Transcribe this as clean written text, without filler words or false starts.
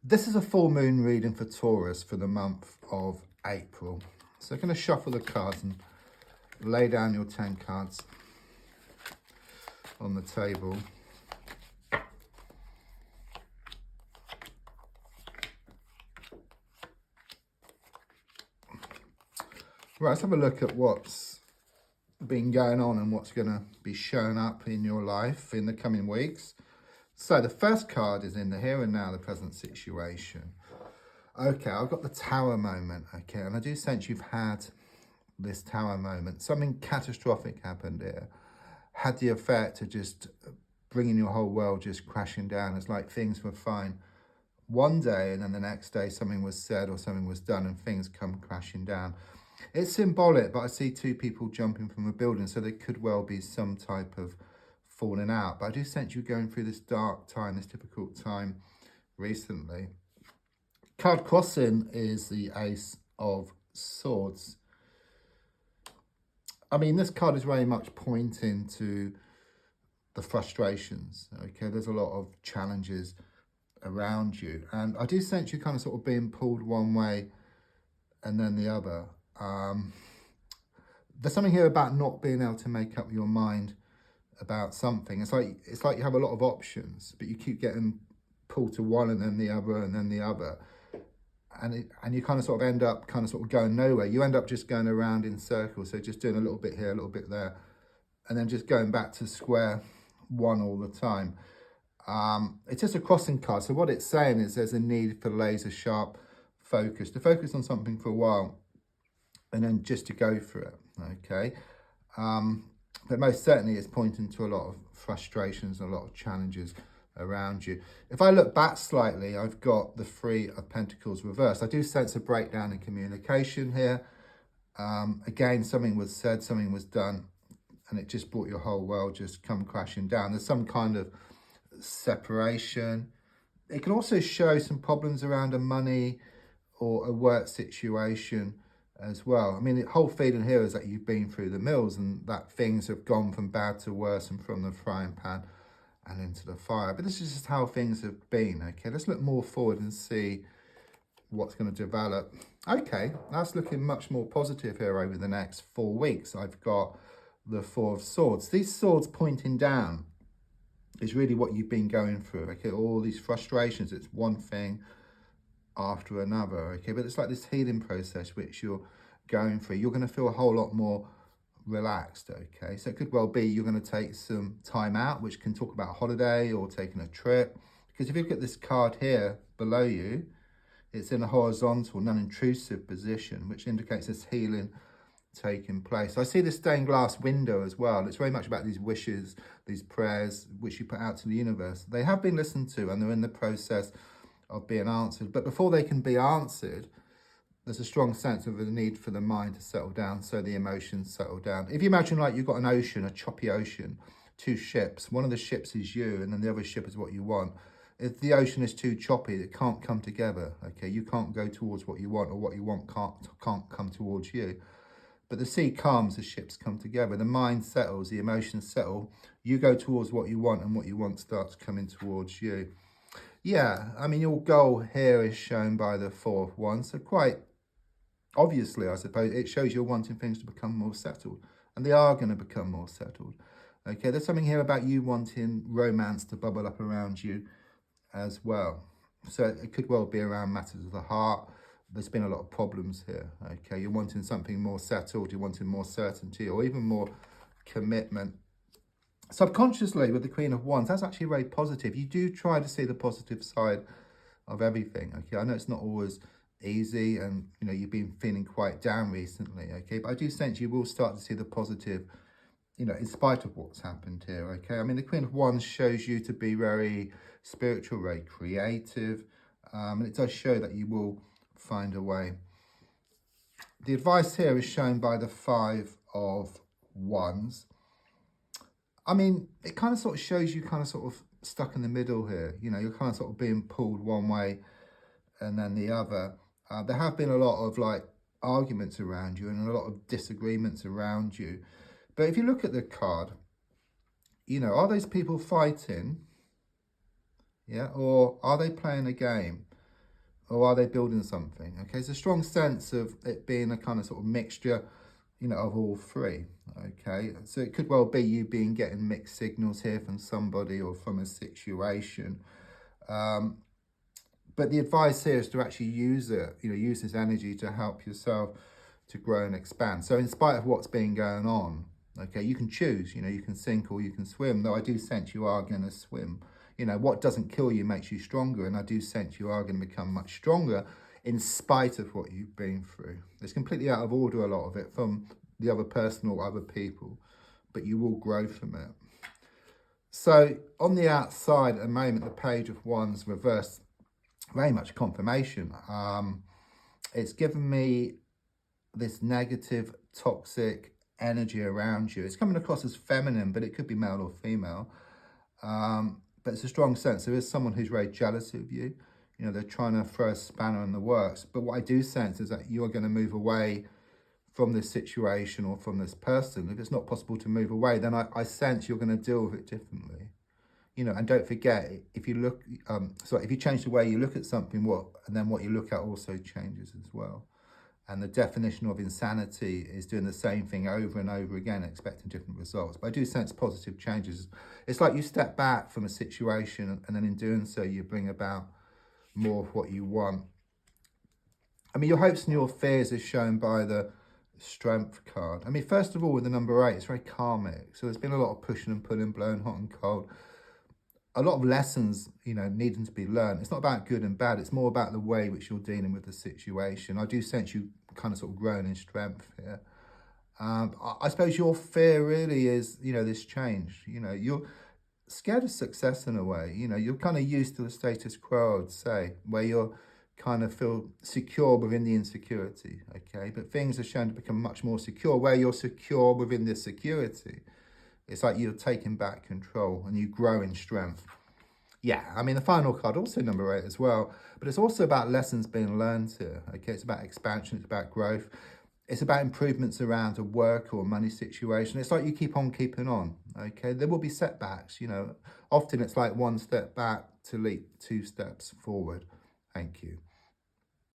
This is a full moon reading for Taurus for the month of April. So I'm going to shuffle the cards and lay down your 10 cards on the table. Right, let's have a look at what's been going on and what's going to be showing up in your life in the coming weeks. So the first card is in the here and now, the present situation. Okay, I've got the tower moment, okay, and I do sense you've had this tower moment. Something catastrophic happened here. Had the effect of just bringing your whole world just crashing down. It's like things were fine one day and then the next day something was said or something was done and things come crashing down. It's symbolic, but I see two people jumping from a building, so there could well be some type of falling out. But I do sense you going through this dark time, this difficult time recently. Card crossing is the Ace of Swords. I mean, this card is very much pointing to the frustrations, okay? There's a lot of challenges around you. And I do sense you kind of sort of being pulled one way and then the other. There's something here about not being able to make up your mind about something. It's like you have a lot of options, but you keep getting pulled to one and then the other and then the other. And you kind of sort of end up kind of sort of going nowhere. You end up just going around in circles. So just doing a little bit here, a little bit there, and then just going back to square one all the time. It's just a crossing card. So what it's saying is there's a need for laser sharp focus, to focus on something for a while and then just to go for it, okay? But most certainly it's pointing to a lot of frustrations and a lot of challenges around you. If I look back slightly, I've got the Three of Pentacles reversed. I do sense a breakdown in communication here. Again, something was said, something was done, and it just brought your whole world just come crashing down. There's some kind of separation. It can also show some problems around a money or a work situation as well. I mean, the whole feeling here is that you've been through the mills and that things have gone from bad to worse and from the frying pan and into the fire. But this is just how things have been, okay? Let's look more forward and see what's going to develop. Okay, that's looking much more positive here over the next 4 weeks. I've got the Four of Swords. These swords pointing down is really what you've been going through, okay? All these frustrations, it's one thing after another, okay? But it's like this healing process which you're going through. You're going to feel a whole lot more relaxed, okay? So it could well be you're going to take some time out, which can talk about a holiday or taking a trip. Because if you look at this card here below you, it's in a horizontal, non-intrusive position, which indicates this healing taking place. I see the stained glass window as well. It's very much about these wishes, these prayers, which you put out to the universe. They have been listened to and they're in the process of being answered. But before they can be answered, there's a strong sense of a need for the mind to settle down, so the emotions settle down. If you imagine like you've got an ocean, a choppy ocean, two ships, one of the ships is you and then the other ship is what you want. If the ocean is too choppy, it can't come together, okay? You can't go towards what you want, or what you want can't come towards you. But the sea calms, the ships come together, the mind settles, the emotions settle, you go towards what you want and what you want starts coming towards you. Yeah, I mean, your goal here is shown by the Four of Wands, so quite obviously, I suppose, it shows you're wanting things to become more settled, and they are going to become more settled. Okay, there's something here about you wanting romance to bubble up around you as well. So it could well be around matters of the heart. There's been a lot of problems here, okay? You're wanting something more settled, you're wanting more certainty or even more commitment. Subconsciously, with the Queen of Wands, that's actually very positive. You do try to see the positive side of everything, okay? I know it's not always easy and, you know, you've been feeling quite down recently, okay? But I do sense you will start to see the positive, you know, in spite of what's happened here, okay? I mean, the Queen of Wands shows you to be very spiritual, very creative, and it does show that you will find a way. The advice here is shown by the Five of Wands. I mean, it kind of sort of shows you kind of sort of stuck in the middle here. You know, you're kind of sort of being pulled one way and then the other. There have been a lot of like arguments around you and a lot of disagreements around you. But if you look at the card, you know, are those people fighting? Yeah, or are they playing a game? or are they building something? Okay, it's a strong sense of it being a kind of sort of mixture, of all three. Okay, so it could well be you getting mixed signals here from somebody or from a situation. But the advice here is to actually use it, use this energy to help yourself to grow and expand. So in spite of what's been going on, okay, you can choose, you can sink or you can swim, though I do sense you are going to swim. What doesn't kill you makes you stronger, and I do sense you are going to become much stronger in spite of what you've been through. It's completely out of order, a lot of it, from the other person or other people, but you will grow from it. So on the outside at the moment, the Page of Wands reversed, very much confirmation. It's given me this negative, toxic energy around you. It's coming across as feminine, but it could be male or female. But it's a strong sense. There is someone who's very jealous of you. They're trying to throw a spanner in the works. But what I do sense is that you're going to move away from this situation or from this person. If it's not possible to move away, then I sense you're going to deal with it differently. And don't forget, if you look, if you change the way you look at something, and then what you look at also changes as well. And the definition of insanity is doing the same thing over and over again, expecting different results. But I do sense positive changes. It's like you step back from a situation, and then in doing so, you bring about more of what you want. I mean, your hopes and your fears is shown by the Strength card. I mean, first of all, with the number 8, it's very karmic. So there's been a lot of pushing and pulling, blowing hot and cold. A lot of lessons, needing to be learned. It's not about good and bad. It's more about the way which you're dealing with the situation. I do sense you kind of sort of growing in strength here. I suppose your fear really is, this change. You're scared of success in a way. You're kind of used to the status quo, I'd say, where you're kind of feel secure within the insecurity, okay? But things are shown to become much more secure, where you're secure within this security. It's like you're taking back control and you grow in strength. Yeah, I mean, the final card, also number 8 as well, but it's also about lessons being learned here, okay? It's about expansion, it's about growth. It's about improvements around a work or money situation. It's like you keep on keeping on, okay? There will be setbacks, Often it's like one step back to leap 2 steps forward. Thank you.